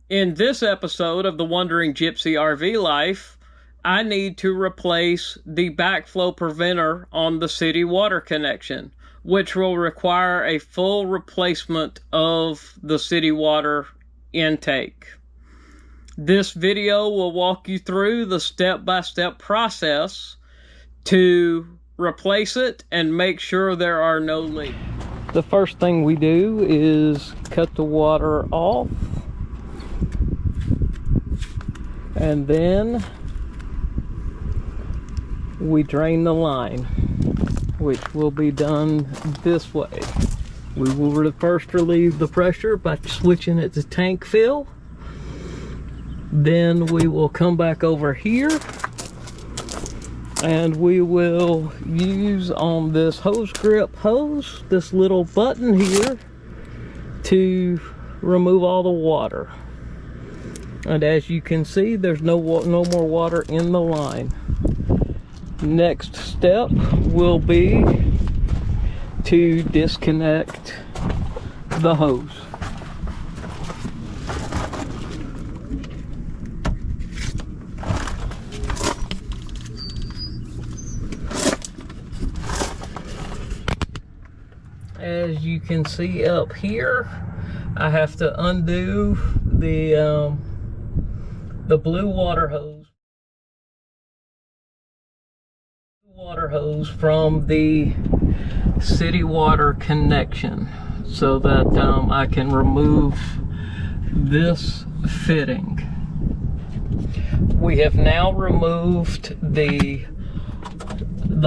In this episode of the Wandering Gypsy RV Life, I need to replace the backflow preventer on the city water connection, which will require a full replacement of the city water intake. This video will walk you through the step-by-step process to replace it and make sure there are no leaks. The first thing we do is cut the water off, and then we drain the line, which will be done this way. We will first relieve the pressure by switching it to tank fill. Then we will come back over here and we will use on this hose grip hose, this little button here, to remove all the water. And as you can see, there's no more water in the line. Next step will be to disconnect the hose. As you can see up here, I have to undo the blue water hose from the city water connection, so that I can remove this fitting. We have now removed the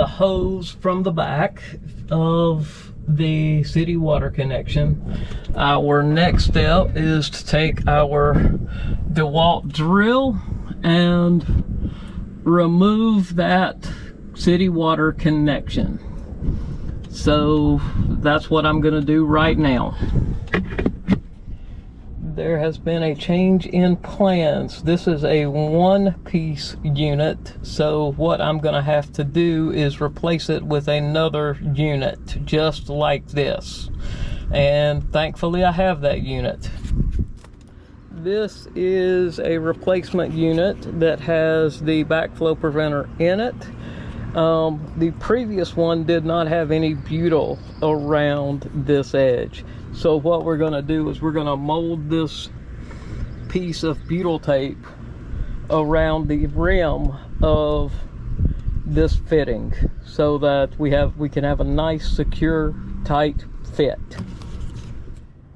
hose from the back of the city water connection. Our next step is to take our DeWalt drill and remove that city water connection. So that's what I'm going to do right now. There has been a change in plans. This is a one-piece unit, so what I'm going to have to do is replace it with another unit just like this, and thankfully I have that unit. This is a replacement unit that has the backflow preventer in it. The previous one did not have any butyl around this edge. So what we're going to do is we're going to mold this piece of butyl tape around the rim of this fitting so that we can have a nice, secure, tight fit.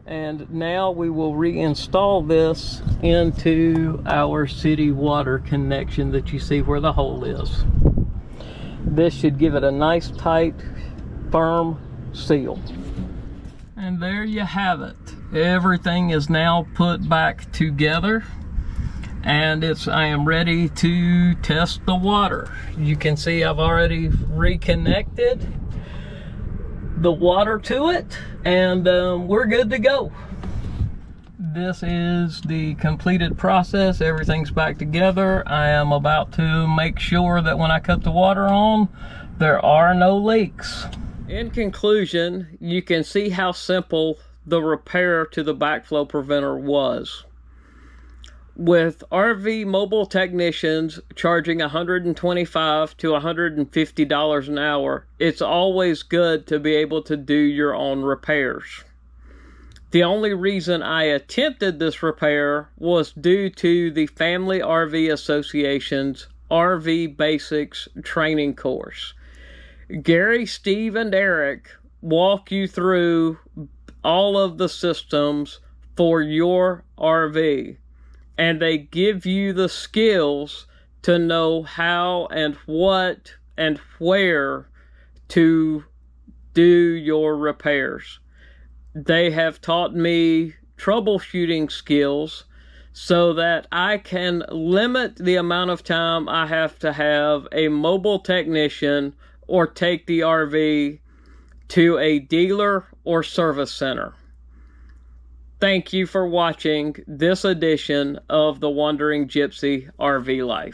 And now we will reinstall this into our city water connection that you see where the hole is. This should give it a nice, tight, firm seal. And there you have it. Everything is now put back together, and I am ready to test the water. You can see I've already reconnected the water to it, and we're good to go. This is the completed process. Everything's back together. I am about to make sure that when I cut the water on, there are no leaks. In conclusion, you can see how simple the repair to the backflow preventer was. With RV mobile technicians charging $125 to $150 an hour, it's always good to be able to do your own repairs. The only reason I attempted this repair was due to the Family RV Association's RV Basics training course. Gary, Steve, and Eric walk you through all of the systems for your RV, and they give you the skills to know how and what and where to do your repairs. They have taught me troubleshooting skills so that I can limit the amount of time I have to have a mobile technician or take the RV to a dealer or service center. Thank you for watching this edition of the Wandering Gypsy RV Life.